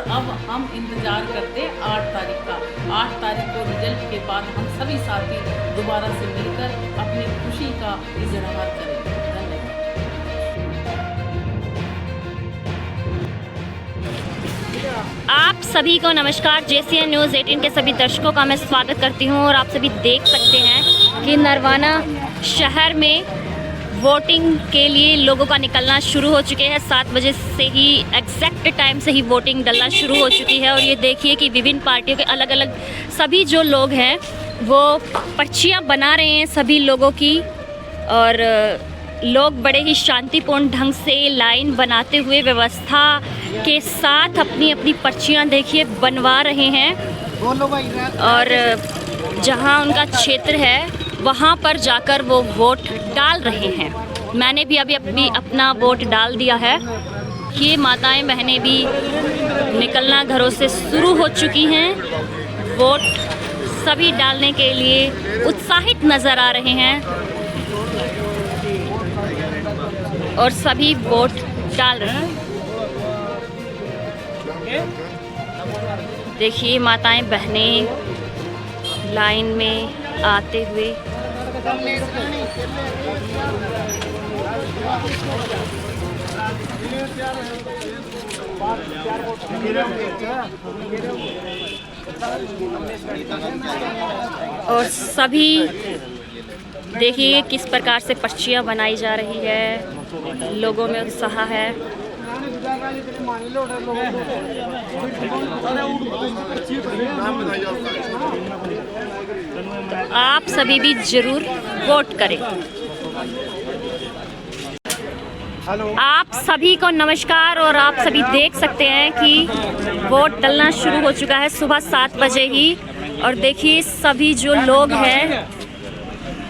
अब हम इंतज़ार करते 8 तारीख का। 8 तारीख को रिजल्ट के बाद हम सभी साथी दोबारा से मिलकर अपनी खुशी का इजहार करेंगे। आप सभी को नमस्कार। JCN न्यूज़ 18 के सभी दर्शकों का मैं स्वागत करती हूं और आप सभी देख सकते हैं कि नरवाना शहर में वोटिंग के लिए लोगों का निकलना शुरू हो चुके हैं। 7 बजे से ही एग्जैक्ट टाइम से ही वोटिंग डलना शुरू हो चुकी है और ये देखिए कि विभिन्न पार्टियों के अलग अलग सभी जो लोग हैं वो पर्चियाँ बना रहे हैं सभी लोगों की, और लोग बड़े ही शांतिपूर्ण ढंग से लाइन बनाते हुए व्यवस्था के साथ अपनी अपनी पर्चियां देखिए बनवा रहे हैं। और जहां उनका क्षेत्र है वहां पर जाकर वो वोट डाल रहे हैं। मैंने भी अभी अपना वोट डाल दिया है। ये माताएं बहनें भी निकलना घरों से शुरू हो चुकी हैं। वोट सभी डालने के लिए उत्साहित नज़र आ रहे हैं और सभी वोट डाल रहे हैं। देखिए माताएं बहनें लाइन में आते हुए और सभी देखिए किस प्रकार से पर्चियाँ बनाई जा रही है। लोगों में उत्साह है। आप सभी भी जरूर वोट करें। आप सभी को नमस्कार और आप सभी देख सकते हैं कि वोट डलना शुरू हो चुका है सुबह 7 बजे ही। और देखिए सभी जो लोग हैं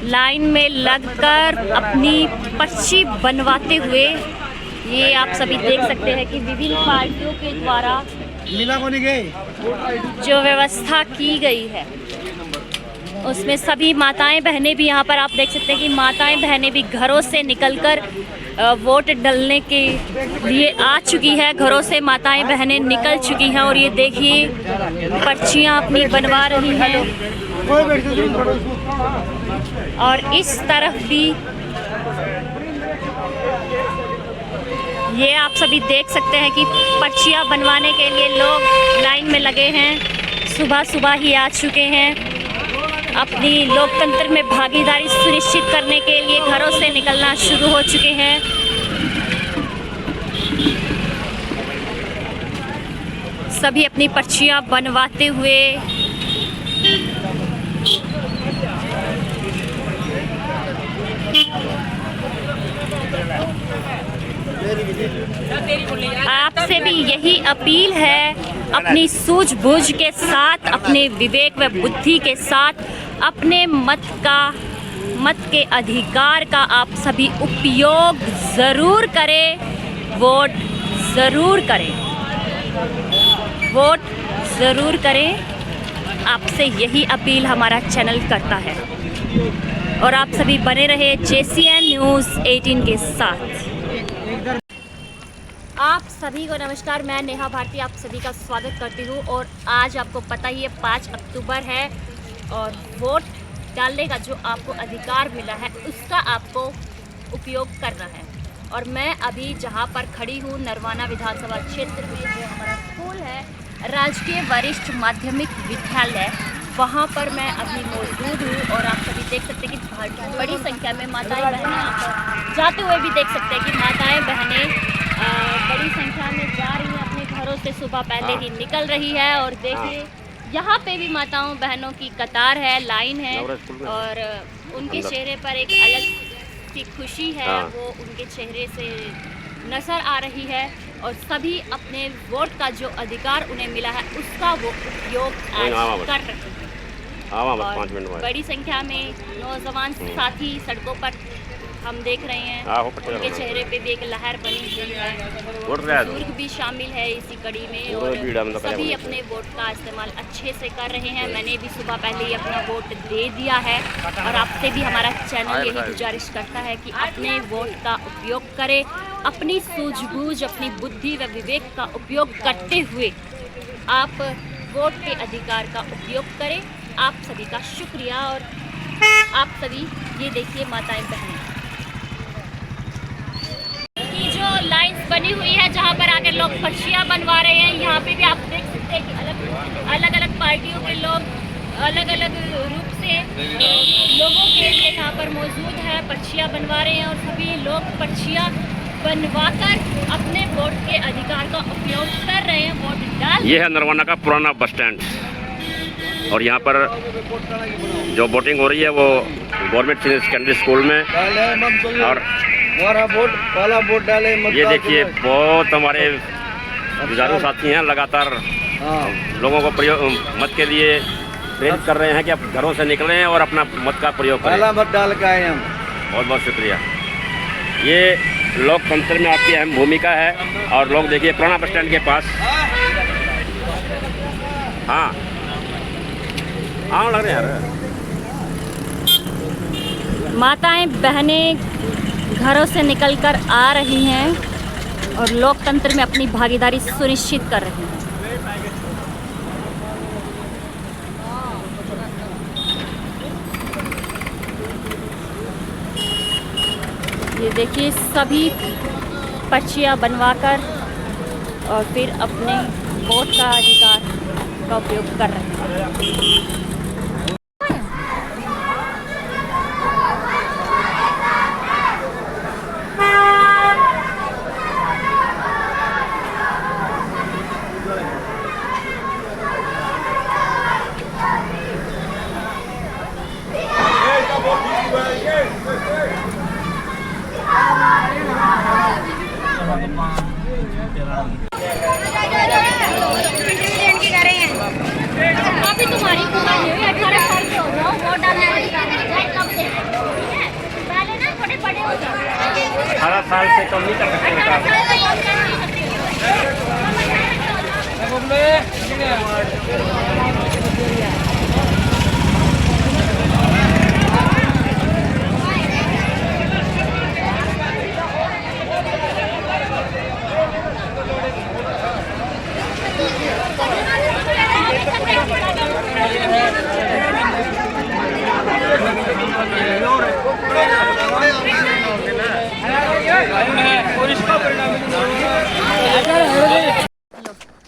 लाइन में लगकर अपनी पर्ची बनवाते हुए, ये आप सभी देख सकते हैं कि विभिन्न पार्टियों के द्वारा जो व्यवस्था की गई है उसमें सभी माताएं बहनें भी यहाँ पर आप देख सकते हैं कि माताएं बहनें भी घरों से निकलकर वोट डालने के लिए आ चुकी है। घरों से माताएं बहनें निकल चुकी हैं और ये देखिए पर्चियाँ अपनी बनवा रही हैं। और इस तरफ भी ये आप सभी देख सकते हैं कि पर्चियाँ बनवाने के लिए लोग लाइन में लगे हैं। सुबह सुबह ही आ चुके हैं। अपनी लोकतंत्र में भागीदारी सुनिश्चित करने के लिए घरों से निकलना शुरू हो चुके हैं। सभी अपनी पर्चियाँ बनवाते हुए आपसे भी यही अपील है, अपनी सूझबूझ के साथ, अपने विवेक व बुद्धि के साथ अपने मत के अधिकार का आप सभी उपयोग ज़रूर करें। वोट ज़रूर करें। वोट ज़रूर करें। आपसे यही अपील हमारा चैनल करता है और आप सभी बने रहे JCN न्यूज़ 18 के साथ। आप सभी को नमस्कार। मैं नेहा भारती आप सभी का स्वागत करती हूँ। और आज आपको पता ही है 5 अक्टूबर है और वोट डालने का जो आपको अधिकार मिला है उसका आपको उपयोग करना है। और मैं अभी जहाँ पर खड़ी हूँ नरवाना विधानसभा क्षेत्र में जो हमारा स्कूल है राजकीय वरिष्ठ माध्यमिक विद्यालय, वहाँ पर मैं अभी मौजूद हूँ। और आप सभी देख सकते हैं कि बड़ी संख्या में माताएं बहनें जाते हुए भी देख सकते हैं कि माताएं बहनें बड़ी संख्या में जा रही हैं अपने घरों से। सुबह पहले ही निकल रही है और देखिए यहाँ पे भी माताओं बहनों की कतार है, लाइन है और उनके चेहरे पर एक अलग सी खुशी है, वो उनके चेहरे से नज़र आ रही है। और सभी अपने वोट का जो अधिकार उन्हें मिला है उसका वो उपयोग कर रहे हैं। और बड़ी संख्या में नौजवान साथी सड़कों पर हम देख रहे हैं, उनके चेहरे पे भी एक लहर बनी हुई है। बुजुर्ग भी शामिल है इसी कड़ी में और सभी अपने वोट का इस्तेमाल अच्छे से कर रहे हैं। मैंने भी सुबह पहले ही अपना वोट दे दिया है और आपसे भी हमारा चैनल यही गुजारिश करता है कि अपने वोट का उपयोग करें, अपनी सूझबूझ, अपनी बुद्धि व विवेक का उपयोग करते हुए आप वोट के अधिकार का उपयोग करें। आप सभी का शुक्रिया। और आप सभी ये देखिए माताएं बहनें, ये जो लाइंस बनी हुई है जहाँ पर आकर लोग पर्चियाँ बनवा रहे हैं, यहाँ पे भी आप देख सकते हैं कि अलग अलग पार्टियों के लोग अलग अलग रूप से लोगों के लिए यहाँ पर मौजूद है, पर्चियाँ बनवा रहे हैं और सभी लोग पर्चियाँ बनवाकर अपने वोट के अधिकार का उपयोग कर रहे हैं, वोट डाल। ये है नरवाना का पुराना बस स्टैंड और यहाँ पर जो वोटिंग हो रही है वो गवर्नमेंट सीनियर सेकेंडरी स्कूल में। और वोट डाले ये देखिए बहुत हमारे जुझारू साथी हैं, लगातार लोगों को प्रयोग मत के लिए प्रेरित कर रहे हैं कि आप घरों से निकलें और अपना मत का प्रयोग करें। पहला मत डाल के आए हम। बहुत बहुत शुक्रिया। ये लोकतंत्र में आपकी अहम भूमिका है। और लोग देखिए पुराना बस स्टैंड के पास, हाँ लग रहे हैं यार, माताएं बहनें घरों से निकलकर आ रही हैं और लोकतंत्र में अपनी भागीदारी सुनिश्चित कर रही हैं। ये देखिए सभी पर्चियाँ बनवाकर और फिर अपने वोट का अधिकार का उपयोग कर रहे हैं। अभी तुम्हारी उम्र नहीं हुई, 18 साल के हो जाओ, वोट डालने वाली कब से, ठीक है? पहले ना थोड़े बड़े हो जाओ। 18 साल से कम नहीं कर सकते। 18 साल से कम कर सकते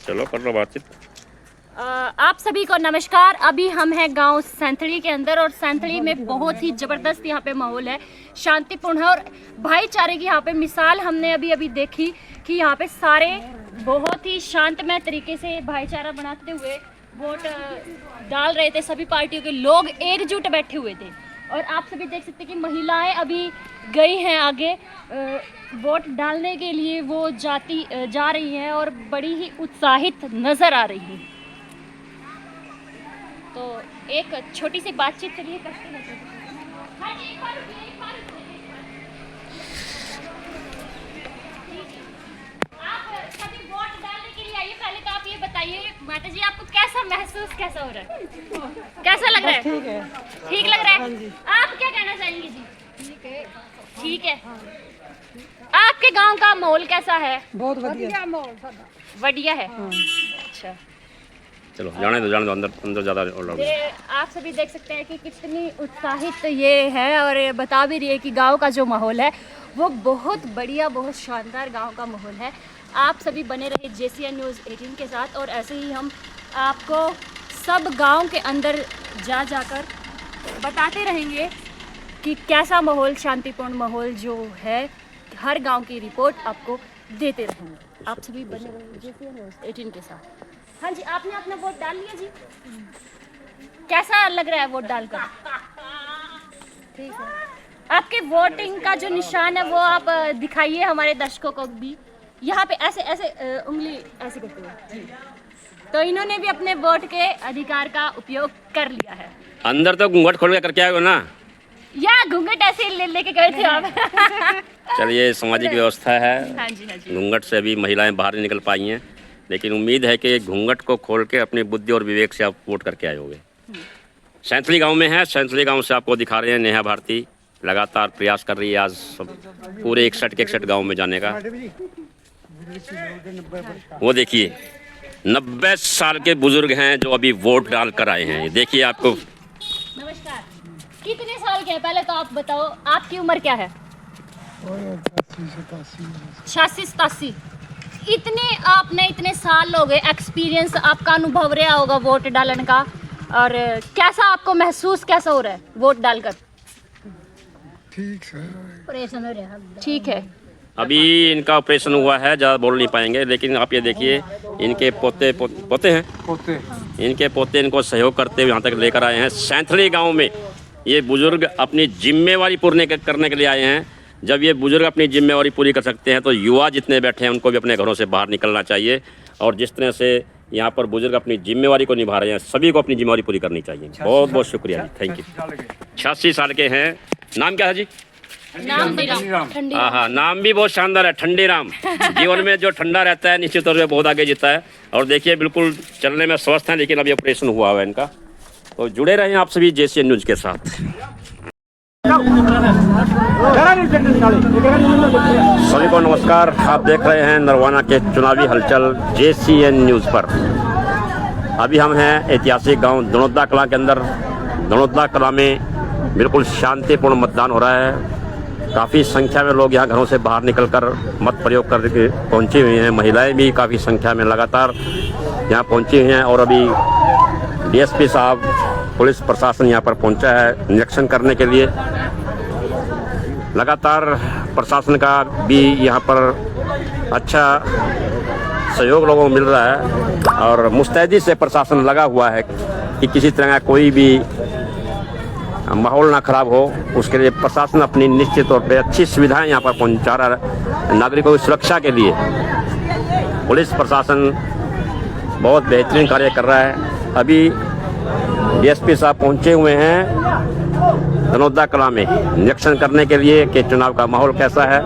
चलो कर लो बातचीत। आप सभी को नमस्कार। अभी हम हैं गांव सैंथड़ी के अंदर और सैंथड़ी में बहुत ही ज़बरदस्त यहाँ पे माहौल है, शांतिपूर्ण है और भाईचारे की यहाँ पे मिसाल हमने अभी देखी कि यहाँ पे सारे बहुत ही शांतमय तरीके से भाईचारा बनाते हुए वोट डाल रहे थे। सभी पार्टियों के लोग एकजुट बैठे हुए थे और आप सभी देख सकते हैं कि महिलाएं अभी गई हैं आगे वोट डालने के लिए, वो जा रही हैं और बड़ी ही उत्साहित नज़र आ रही हैं। तो एक छोटी सी बातचीत चलिए करते हैं। आप सभी वोट डालने के लिए आइए। पहले तो आप ये बताइए माता जी, आपको कैसा महसूस कैसा हो रहा है, कैसा लग रहा है? ठीक है, ठीक लग रहा है। आप क्या कहना चाहेंगे जी? ठीक है। आपके गांव का माहौल कैसा है? बहुत बढ़िया। बढ़िया है। अच्छा, चलो जाने दो अंदर ज़्यादा और ये आप सभी देख सकते हैं कि कितनी उत्साहित ये है और ये बता भी रही है कि गांव का जो माहौल है वो बहुत बढ़िया, बहुत शानदार गांव का माहौल है। आप सभी बने रहे JCN न्यूज़ 18 के साथ और ऐसे ही हम आपको सब गांव के अंदर जाकर बताते रहेंगे कि कैसा माहौल, शांतिपूर्ण माहौल जो है, हर गांव की रिपोर्ट आपको देते रहेंगे। आप सभी बने रहे JCN न्यूज़ 18 के साथ। हाँ जी, आपने अपना वोट डाल लिया जी? कैसा लग रहा है वोट डालकर? ठीक है। आपके वोटिंग का जो निशान है वो आप दिखाइए हमारे दर्शकों को भी। यहाँ पे ऐसे उंगली ऐसे करते हुए। तो इन्होंने भी अपने वोट के अधिकार का उपयोग कर लिया है। अंदर तो घूंघट खोल के करके आए हो ना? या घूंघट ऐसे लेके गए थे आप? चलिए, सामाजिक व्यवस्था है। हाँ जी, हाँ जी। घूंघट से अभी महिलाएं बाहर नहीं निकल पाई हैं, लेकिन उम्मीद है कि घूंघट को खोल के अपनी बुद्धि और विवेक से आप वोट करके आए होंगे। सैंथली गांव में है, सैंथली गांव से आपको दिखा रहे हैं। नेहा भारती लगातार प्रयास कर रही है आज सब पूरे 61 गांव में जाने का। वो देखिए 90 साल के बुजुर्ग हैं जो अभी वोट डाल कर आए हैं। देखिए आपको। नमस्कार। कितने साल के हैं पहले तो आप बताओ, आपकी उम्र क्या है? 86-87। इतने साल हो गए, एक्सपीरियंस आपका अनुभव रहा होगा वोट डालने का, और कैसा आपको महसूस कैसा हो रहा है वोट डालकर? ठीक है। अभी इनका ऑपरेशन हुआ है, ज़्यादा बोल नहीं पाएंगे, लेकिन आप ये देखिए इनके पोते हैं, इनके पोते इनको सहयोग करते हुए यहाँ तक लेकर आए हैं। सैंथली गांव में ये बुज़ुर्ग अपनी जिम्मेवारी पूरी करने के लिए आए हैं। जब ये बुज़ुर्ग अपनी जिम्मेवारी पूरी कर सकते हैं तो युवा जितने बैठे हैं उनको भी अपने घरों से बाहर निकलना चाहिए, और जिस तरह से यहाँ पर बुज़ुर्ग अपनी जिम्मेवारी को निभा रहे हैं, सभी को अपनी जिम्मेवारी पूरी करनी चाहिए। बहुत बहुत शुक्रिया जी, थैंक यू। 86 साल के हैं। नाम क्या है जी? हाँ, नाम भी बहुत शानदार है, ठंडी राम। जीवन में जो ठंडा रहता है निश्चित तौर पे बहुत आगे जीता है। और देखिए बिल्कुल चलने में स्वस्थ हैं, लेकिन अभी ऑपरेशन हुआ है इनका। तो जुड़े रहें आप सभी JCN न्यूज़ के साथ। सभी को नमस्कार। आप देख रहे हैं नरवाना के चुनावी हलचल JCN न्यूज़ पर। अभी हम हैं ऐतिहासिक गांव दनौदा कलां के अंदर। दनौदा कलां में बिल्कुल शांतिपूर्ण मतदान हो रहा है। काफ़ी संख्या में लोग यहाँ घरों से बाहर निकलकर मत प्रयोग करके पहुँची हुई हैं। महिलाएं भी काफ़ी संख्या में लगातार यहाँ पहुँची हुई हैं, और अभी DSP साहब, पुलिस प्रशासन यहाँ पर पहुँचा है निरीक्षण करने के लिए। लगातार प्रशासन का भी यहाँ पर अच्छा सहयोग लोगों को मिल रहा है, और मुस्तैदी से प्रशासन लगा हुआ है कि किसी तरह का कोई भी माहौल ना खराब हो। उसके लिए प्रशासन अपनी निश्चित तौर पे अच्छी सुविधाएं यहाँ पर पहुँचा रहा है नागरिकों की सुरक्षा के लिए। पुलिस प्रशासन बहुत बेहतरीन कार्य कर रहा है। अभी DSP साहब पहुँचे हुए हैं दनौदा कलां में निरीक्षण करने के लिए कि चुनाव का माहौल कैसा है,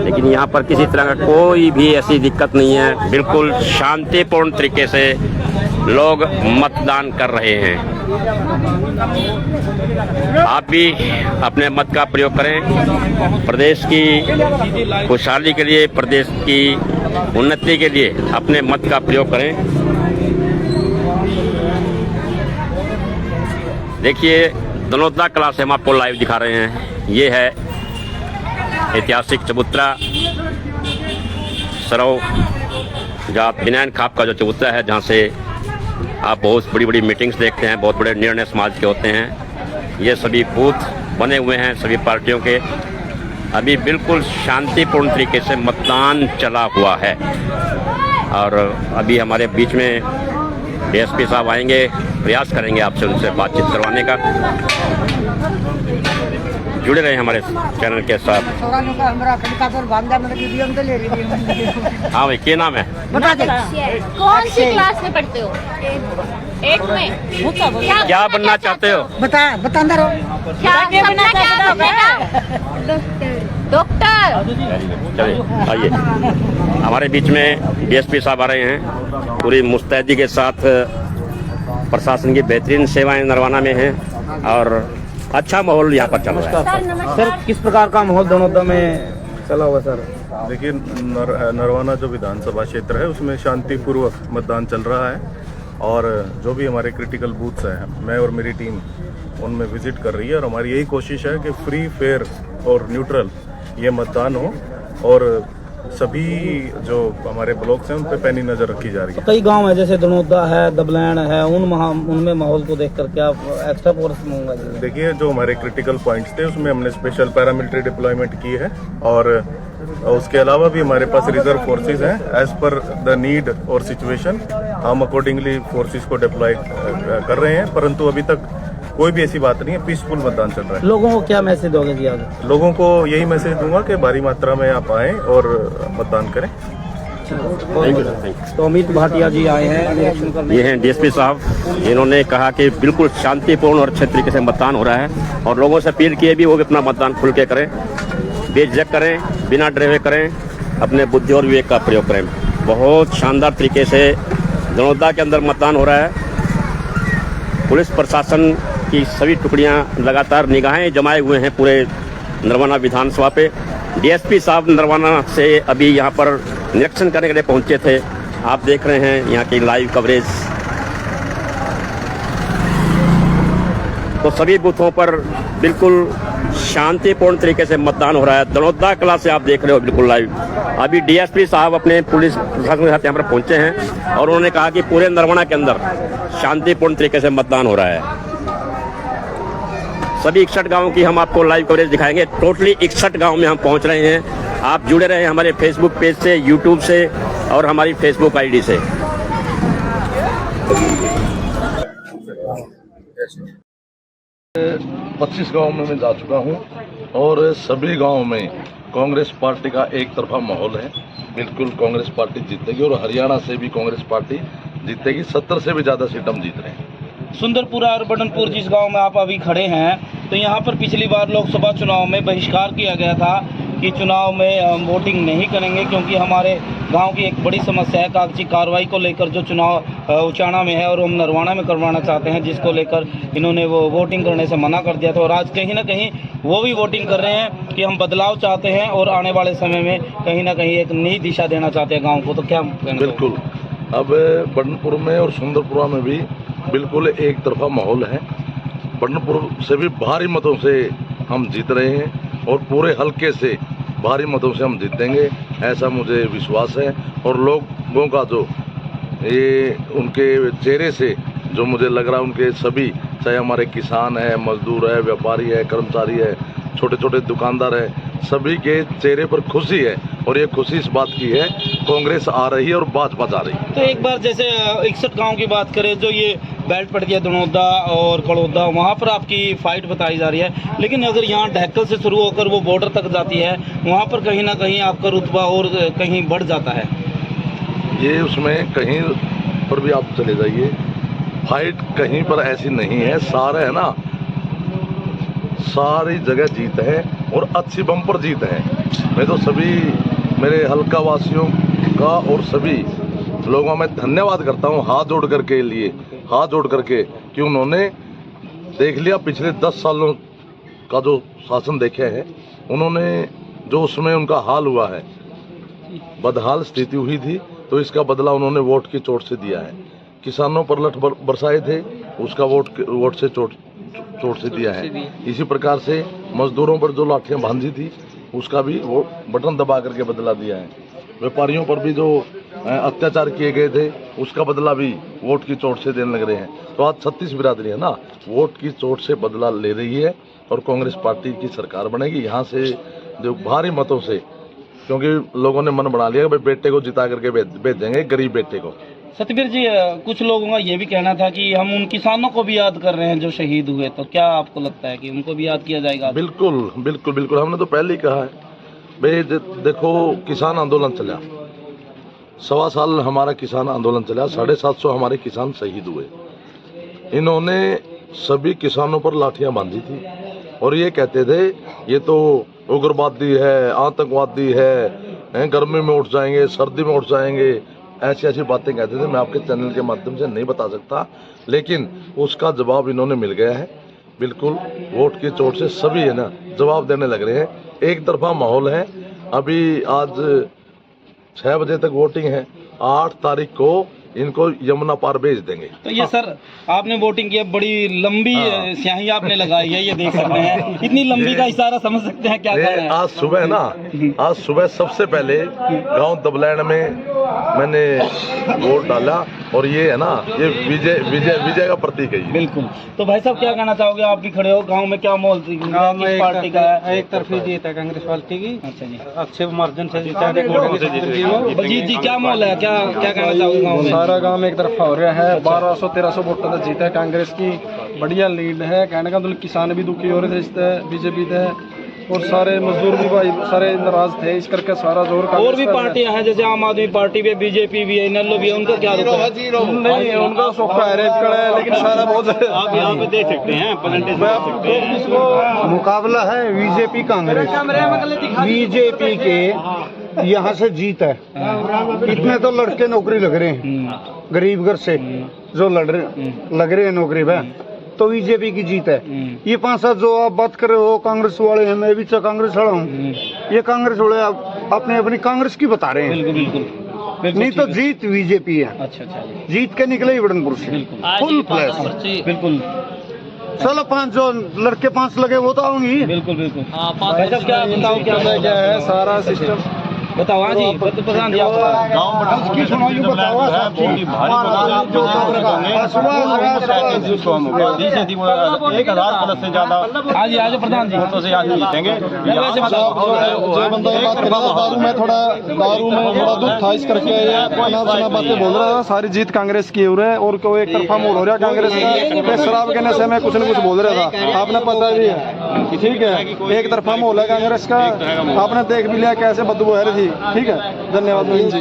लेकिन यहाँ पर किसी तरह का कोई भी ऐसी दिक्कत नहीं है। बिल्कुल शांतिपूर्ण तरीके से लोग मतदान कर रहे हैं। आप भी अपने मत का प्रयोग करें। प्रदेश की खुशहाली के लिए, प्रदेश की उन्नति के लिए अपने मत का प्रयोग करें। देखिए दनौदा कलां से हम आपको लाइव दिखा रहे हैं। ये है ऐतिहासिक चबूतरा, सरव जात बिनैन खाप का जो चबूतरा है, जहाँ से आप बहुत बड़ी बड़ी मीटिंग्स देखते हैं, बहुत बड़े निर्णय समाज के होते हैं। ये सभी बूथ बने हुए हैं सभी पार्टियों के। अभी बिल्कुल शांतिपूर्ण तरीके से मतदान चला हुआ है, और अभी हमारे बीच में DSP साहब आएंगे, प्रयास करेंगे आपसे उनसे बातचीत करवाने का। जुड़े रहे हमारे चैनल के साथ। हाँ भाई, क्या नाम है? कौन सी क्लास में पढ़ते हो? 8 में। क्या बनना चाहते हो? बता डॉक्टर। चलिए आइए, हमारे बीच में DSP साहब आ रहे हैं। पूरी मुस्तैदी के साथ प्रशासन की बेहतरीन सेवाएं नरवाना में हैं, और अच्छा माहौल यहाँ पर चल रहा है। सर किस प्रकार का माहौल दनौदा में चला हुआ सर? देखिए नरवाना जो विधानसभा क्षेत्र है उसमें शांतिपूर्वक मतदान चल रहा है, और जो भी हमारे क्रिटिकल बूथ्स हैं, मैं और मेरी टीम उनमें विजिट कर रही है, और हमारी यही कोशिश है कि फ्री, फेयर और न्यूट्रल ये मतदान हो, और सभी जो हमारे ब्लॉक्स हैं उन पे पैनी नजर रखी जा रही है। कई गांव है जैसे दनौदा है, दबलैन है, उनमें माहौल को देख करके आप एक्स्ट्रा फोर्स मंगा दीजिए। देखिए जो हमारे क्रिटिकल पॉइंट्स थे उसमें हमने स्पेशल पैरामिलिट्री डिप्लॉयमेंट की है, और उसके अलावा भी हमारे पास रिजर्व फोर्सेस हैं। एज पर द नीड और सिचुएशन हम अकॉर्डिंगली फोर्सेस को डिप्लॉय कर रहे हैं, परंतु अभी तक कोई भी ऐसी बात नहीं है, पीसफुल मतदान चल रहा है। लोगों को क्या मैसेज दोगे जी आगे? लोगों को यही मैसेज दूंगा कि भारी मात्रा में आप आएं और मतदान करें। तो अमित भाटिया जी आए हैं निरीक्षण करने। ये हैं DSP साहब, इन्होंने कहा कि बिल्कुल शांतिपूर्ण और अच्छे तरीके से मतदान हो रहा है, और लोगों से अपील किए भी वो भी अपना मतदान खुल के करें, बेझिझक करें, बिना डरे हुए करें, अपने बुद्धि और विवेक का प्रयोग करें। बहुत शानदार तरीके से दनौदा के अंदर मतदान हो रहा है। पुलिस प्रशासन की सभी टुकड़ियां लगातार निगाहें जमाए हुए हैं पूरे नरवाना विधानसभा पे। DSP साहब नरवाना से अभी यहाँ पर निरीक्षण करने के लिए पहुँचे थे, आप देख रहे हैं यहाँ की लाइव कवरेज। तो सभी बूथों पर बिल्कुल शांतिपूर्ण तरीके से मतदान हो रहा है। दनौदा कला से आप देख रहे हो बिल्कुल लाइव। अभी डीएसपी साहब अपने पुलिस प्रशासन के साथ यहाँ पर पहुंचे हैं और उन्होंने कहा कि पूरे नरवाना के अंदर शांतिपूर्ण तरीके से मतदान हो रहा है। सभी 61 गाँव की हम आपको लाइव कवरेज दिखाएंगे। टोटली 61 गाँव में हम पहुंच रहे हैं। आप जुड़े रहे हमारे फेसबुक पेज से, यूट्यूब से और हमारी फेसबुक आईडी से। 25 गांव में मैं जा चुका हूं और सभी गांव में कांग्रेस पार्टी का एक तरफा माहौल है। बिल्कुल कांग्रेस पार्टी जीतेगी और हरियाणा से भी कांग्रेस पार्टी जीतेगी। 70 से भी ज़्यादा सीट हम जीत रहे हैं। सुंदरपुरा और बटनपुर जिस गांव में आप अभी खड़े हैं, तो यहाँ पर पिछली बार लोकसभा चुनाव में बहिष्कार किया गया था कि चुनाव में वोटिंग नहीं करेंगे, क्योंकि हमारे गांव की एक बड़ी समस्या है कागजी कार्रवाई को लेकर, जो चुनाव उचाना में है और हम नरवाना में करवाना चाहते हैं, जिसको लेकर इन्होंने वो वोटिंग करने से मना कर दिया था। और आज कहीं ना कहीं वो भी वोटिंग कर रहे हैं कि हम बदलाव चाहते हैं और आने वाले समय में कहीं ना कहीं एक नई दिशा देना चाहते हैं गाँव को। तो क्या बिल्कुल, अब बटनपुर में और सुंदरपुरा में भी बिल्कुल एक तरफा माहौल है। बटनपुर से भी भारी मतों से हम जीत रहे हैं और पूरे हल्के से भारी मतों से हम जीतेंगे, ऐसा मुझे विश्वास है। और लोगों का जो ये उनके चेहरे से जो मुझे लग रहा है, उनके सभी, चाहे हमारे किसान है, मजदूर है, व्यापारी है, कर्मचारी है, छोटे छोटे दुकानदार है, सभी के चेहरे पर खुशी है। और ये खुशी इस बात की है कांग्रेस आ रही है और भाजपा जा रही है। तो एक बार जैसे 61 गांव की बात करें, जो ये बेल्ट पड़ गया दनौदा और कड़ौदा, वहाँ पर आपकी फाइट बताई जा रही है, लेकिन अगर यहाँ ढक्कल से शुरू होकर वो बॉर्डर तक जाती है, वहाँ पर कहीं ना कहीं आपका रुतबा और कहीं बढ़ जाता है। ये उसमें कहीं पर भी आप चले जाइए, फाइट कहीं पर ऐसी नहीं है। सारे है ना, सारी जगह जीत है और अच्छी बम्पर जीत है। मैं तो सभी मेरे हल्का वासियों का और सभी लोगों में धन्यवाद करता हूँ, हाथ जोड़ करके कि उन्होंने देख लिया पिछले 10 सालों का जो शासन देखे हैं, उन्होंने जो उसमें उनका हाल हुआ है, बदहाल स्थिति हुई थी, तो इसका बदला उन्होंने वोट की चोट से दिया है। किसानों पर लठ बरसाए थे, उसका वोट से चोट से दिया है। इसी प्रकार से मजदूरों पर जो लाठियां बांधी थी, उसका भी वो बटन दबा करके बदला दिया है। व्यापारियों पर भी जो अत्याचार किए गए थे, उसका बदला भी वोट की चोट से देने लग रहे हैं। तो आज 36 बिरादरी है ना, वोट की चोट से बदला ले रही है और कांग्रेस पार्टी की सरकार बनेगी यहाँ से जो भारी मतों से, क्योंकि लोगों ने मन बना लिया कि भाई बेटे को जिता करके भेज देंगे, गरीब बेटे को। सतबीर जी, कुछ लोगों का ये भी कहना था कि हम उन किसानों को भी याद कर रहे हैं जो शहीद हुए, तो क्या आपको लगता है कि उनको भी याद किया जाएगा? बिल्कुल बिल्कुल बिल्कुल, हमने तो पहले ही कहा है भाई, देखो किसान आंदोलन चला, 1.25 साल हमारा किसान आंदोलन चला, 750 हमारे किसान शहीद हुए। इन्होंने सभी किसानों पर लाठियां बांधी थी और ये कहते थे ये तो उग्रवादी है, आतंकवादी है, गर्मी में उठ जाएंगे, सर्दी में उठ जाएंगे, ऐसी बातें कहते थे। मैं आपके चैनल के माध्यम से नहीं बता सकता, लेकिन उसका जवाब इन्होंने मिल गया है। बिल्कुल वोट की चोट से सभी है ना जवाब देने लग रहे हैं। एक तरफा माहौल है। अभी आज 6 बजे तक वोटिंग है, 8 तारीख को इनको यमुना पार भेज देंगे। तो ये सर आपने वोटिंग की, बड़ी लंबी स्याही आपने लगाई है, ये देख सकते हैं, इतनी लंबी का इशारा समझ सकते हैं क्या कर रहे हैं। आज सुबह सबसे पहले गांव दबलैन में मैंने वोट डाला और ये है ना, ये विजय का प्रतीक है। बिल्कुल। तो भाई साहब क्या कहना चाहोगे, आप भी खड़े हो, गाँव में क्या माहौल किस पार्टी का है? एक तरफी जीत है कांग्रेस पार्टी की। अच्छा जी, अच्छे मार्जिन से बलजीत जी क्या माहौल है, क्या कहना चाहोगे गाँव में? सारा गांव एक तरफा हो रहा है, 1200-1300 वोटों से जीता है कांग्रेस की, बढ़िया लीड है। कहने का मतलब किसान भी दुखी हो रहे थे बीजेपी थे, और सारे मजदूर भी भाई सारे नाराज थे, इस करके सारा जोर। और भी पार्टियां हैं जैसे आम आदमी पार्टी भी, बीजेपी भी है, नल्लो भी है, उनका क्या रुख है? नहीं, उनका सोखा है, लेकिन सारा बहुत आप यहाँ पे देख सकते हैं मुकाबला है बीजेपी कांग्रेस। बीजेपी के यहाँ से जीत है। इतने तो लड़के नौकरी लग रहे हैं, गरीब घर से जो लग रहे हैं नौकरी में, तो बीजेपी की जीत है। ये 5-7 जो आप बात कर रहे हो कांग्रेस वाले हैं, मैं भी तो कांग्रेस वाला हूँ, ये कांग्रेस वाले अपने अपनी कांग्रेस की बता रहे हैं। बिल्कुल बिल्कुल। नहीं तो जीत बीजेपी है। अच्छा अच्छा जी, जीत के निकले हिरनपुर से बिल्कुल फुल फ्लैश। बिल्कुल चलो 5 जो लड़के 5 लगे वो तो आऊंगी। बिल्कुल बिल्कुल। भाई साहब क्या बताओ क्या है सारा सिस्टम बताओ। हाँ जी प्रधान जी, आप उसकी सुनो यूं बताओ से ज्यादा। हाँ जी, आज प्रधान जी तो से आज जीतेंगे। जो बंदा ये बात कर रहा था दारू में थोड़ा दुख था इस करके ये सुना बातें बोल रहा था। सारी जीत कांग्रेस की हो रही है और कोई एक तरफा मोड़ हो रहा है कांग्रेस का। शराब के नशे में कुछ न कुछ बोल रहा था, आपने पता भी है। ठीक है, एक तरफा मोड़ है कांग्रेस का, आपने देख भी लिया कैसे बदबू है रही थी। ठीक है, धन्यवाद मोहित जी।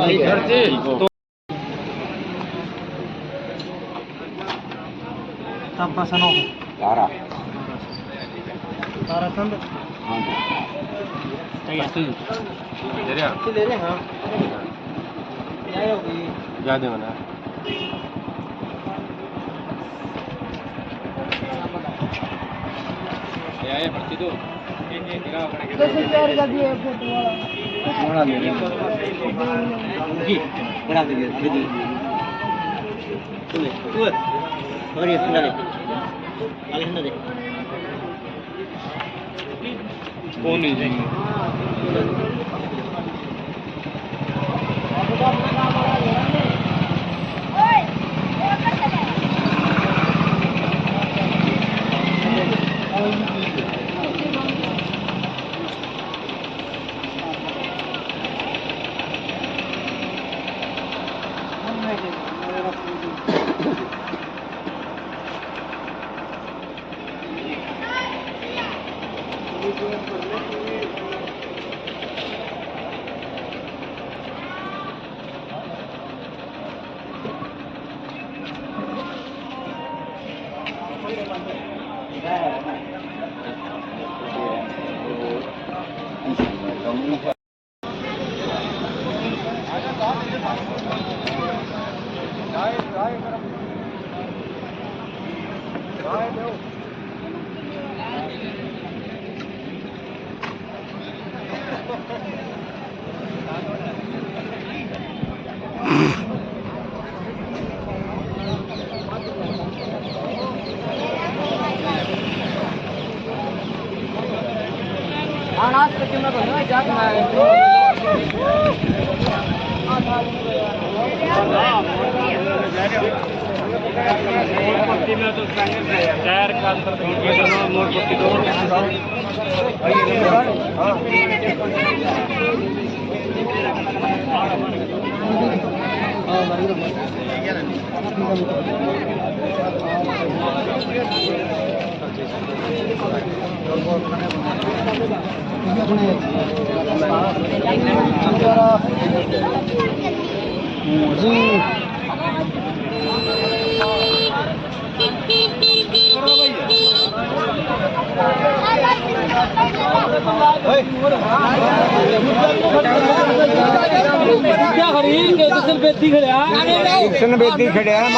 कृष्ण बेदी खड़े हैं,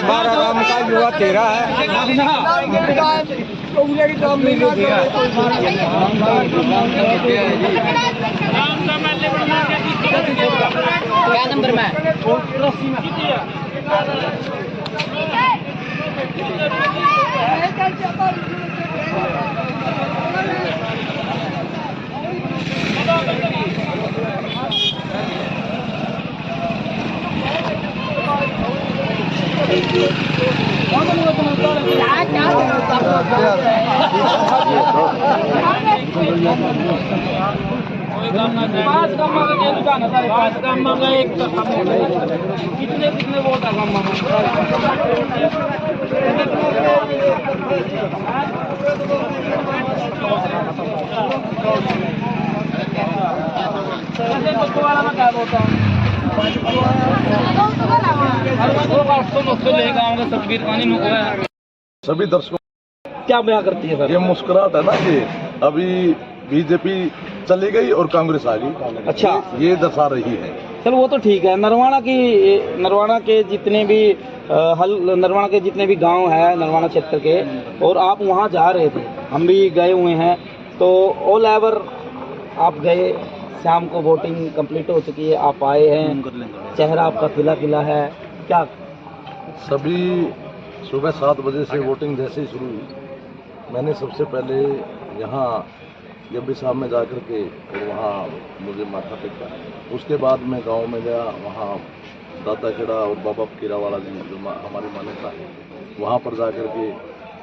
मारा राम का युवा तेरा है। क्या नंबर में? कितने वोट सभी दर्शकों क्या बयां करती है सर? ये मुस्कुराहट है ना कि अभी बीजेपी चली गई और कांग्रेस आ गई। अच्छा, ये दर्शा रही है। चल वो तो ठीक है। नरवाना के जितने भी नरवाना के जितने भी गांव है नरवाना क्षेत्र के, और आप वहां जा रहे थे, हम भी गए हुए हैं, तो ऑल ओवर आप गए, शाम को वोटिंग कंप्लीट हो चुकी है, आप आए हैं, चेहरा आपका खिला खिला है, क्या? सभी सुबह 7 बजे से वोटिंग जैसे ही शुरू हुई, मैंने सबसे पहले यहाँ जब्बी साहब में जाकर के और वहाँ मुझे माथा टेका। उसके बाद मैं गांव में गया, वहाँ दादा खेड़ा और बाबा फकीरा वाला जी जो हमारी मान्यता है, वहाँ पर जाकर के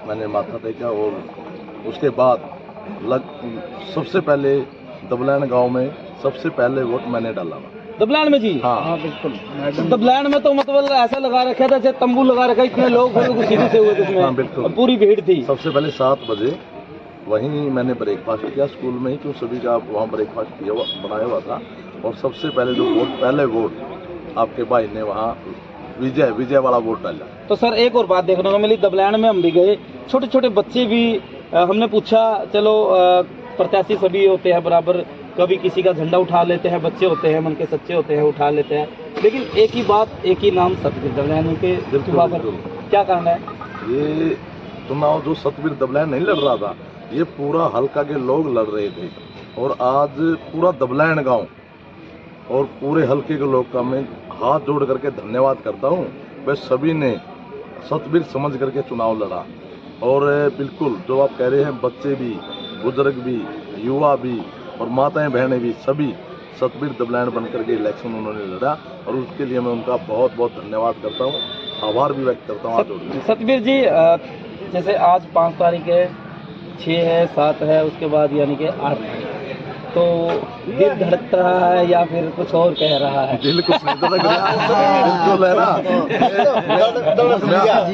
मैंने माथा टेका। और उसके बाद सबसे पहले दबलैन गांव में सबसे पहले वोट मैंने डाला। दबलैन में जी? हाँ बिल्कुल। दबलैन में तो मतलब ऐसा लगा रखा था जैसे तंबू लगा रखा, इतने लोग सीधे से हुए थे, हाँ बिल्कुल, पूरी भीड़ थी। सबसे पहले 7 बजे वहीं मैंने ब्रेकफास्ट किया स्कूल में ही, क्यों सभी का वहाँ ब्रेकफास्ट किया बनाया हुआ था। और सबसे पहले जो पहले वोट आपके भाई ने वहाँ विजय वाला वोट डाला। तो सर एक और बात देखने को मिली, दबलैन में हम भी गए, छोटे छोटे बच्चे भी, हमने पूछा चलो प्रत्याशी सभी होते हैं बराबर, कभी किसी का झंडा उठा लेते हैं, बच्चे होते हैं मन के सच्चे होते हैं, उठा लेते हैं, लेकिन एक ही बात, एक ही नाम सतबीर दबलैन के चुनाव पर क्या कहना है? ये चुनाव जो सतबीर दबलैन नहीं लड़ रहा था, ये पूरा हल्का के लोग लड़ रहे थे। और आज पूरा दबलैन गांव और पूरे हल्के के लोग का मैं हाथ जोड़ करके धन्यवाद करता हूँ। वह सभी ने सतबीर समझ करके चुनाव लड़ा। और बिल्कुल जो आप कह रहे हैं, बच्चे भी, बुजुर्ग भी, युवा भी और माताएं बहनें भी, सभी सतबीर दबलैन बनकर के इलेक्शन उन्होंने लड़ा। और उसके लिए मैं उनका बहुत बहुत धन्यवाद करता हूँ, आभार भी व्यक्त करता हूँ। सतबीर जी, जैसे आज 5 तारीख है, 6 है, 7 है, उसके बाद यानी कि 8 तारीख, तो दिल धड़क रहा है या फिर कुछ और कह रहा है? दिल कुछ नहीं धड़क रहा, बिल्कुल है ना।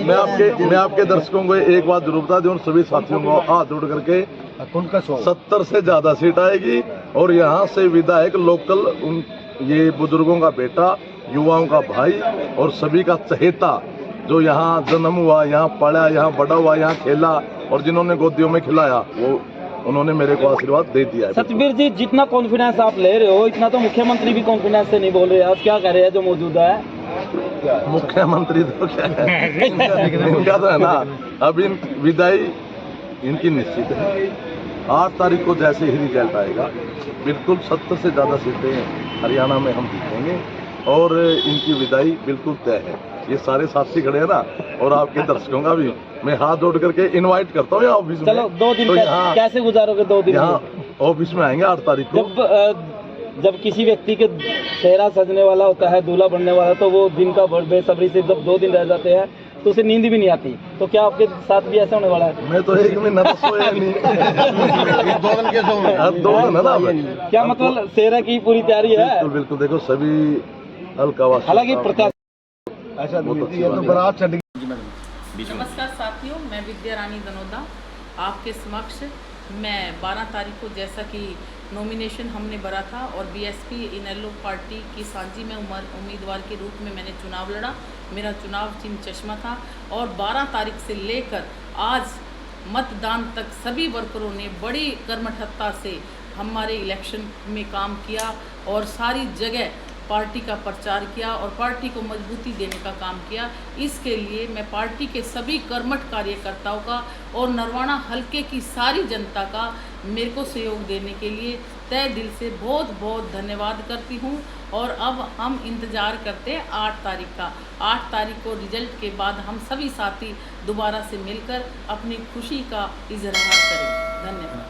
मैं आपके दर्शकों को एक बात जरूर बता दूं, सभी साथियों को हाथ जोड़ करके 70 से ज्यादा सीट आएगी। और यहाँ से विधायक लोकल ये बुजुर्गों का बेटा, युवाओं का भाई और सभी का चहेता, जो यहाँ जन्म हुआ, यहाँ पढ़ा, यहाँ बड़ा हुआ, यहाँ खेला और जिन्होंने गोदियों में खिलाया, वो उन्होंने मेरे को आशीर्वाद दे दिया है। सतबीर जी, जितना कॉन्फिडेंस आप ले रहे हो, इतना तो मुख्यमंत्री भी कॉन्फिडेंस से नहीं बोल रहे। आप क्या कह रहे हैं जो मौजूदा है? मुख्यमंत्री तो क्या है, इनका तो है ना, अब इन विदाई इनकी निश्चित है। 8 तारीख को जैसे ही रिजल्ट आएगा, बिल्कुल 70 से ज़्यादा सीटें हरियाणा में हम जीतेंगे और इनकी विदाई बिल्कुल तय है। ये सारे साथी खड़े हैं ना, और आपके दर्शकों का भी मैं हाथ जोड़ करके इनवाइट करता हूँ यहाँ ऑफिस में। चलो 2 दिन तो कैसे गुजारोगे? 2 दिन यहाँ ऑफिस में आएंगे 8 तारीख को। जब किसी व्यक्ति के चेहरा सजने वाला होता है, दूल्हा बनने वाला, तो वो दिन का बेसब्री से जब 2 दिन रह जाते हैं तो उसे नींद भी नहीं आती। तो क्या आपके साथ भी ऐसा होने वाला है? मैं तो 1 महीना तो सोया नहीं। 2 दिन के सोए, 2 दिन है ना। क्या मतलब सेहरा की पूरी तैयारी है? बिल्कुल बिल्कुल, देखो सभी हल्का, हालांकि प्रत्याशी। नमस्कार साथियों, मैं विद्या रानी दनोदा आपके समक्ष। मैं 12 तारीख को, जैसा कि नॉमिनेशन हमने भरा था और बीएसपी इनेलो पार्टी की सांझी में उम्मीदवार के रूप में मैंने चुनाव लड़ा। मेरा चुनाव चिन्ह चश्मा था और 12 तारीख से लेकर आज मतदान तक सभी वर्करों ने बड़ी कर्मठता से हमारे इलेक्शन में काम किया और सारी जगह पार्टी का प्रचार किया और पार्टी को मजबूती देने का काम किया। इसके लिए मैं पार्टी के सभी कर्मठ कार्यकर्ताओं का और नरवाना हलके की सारी जनता का मेरे को सहयोग देने के लिए तहे दिल से बहुत बहुत धन्यवाद करती हूं। और अब हम इंतज़ार करते हैं 8 तारीख का। 8 तारीख को रिजल्ट के बाद हम सभी साथी दोबारा से मिलकर अपनी खुशी का इजहार करें। धन्यवाद।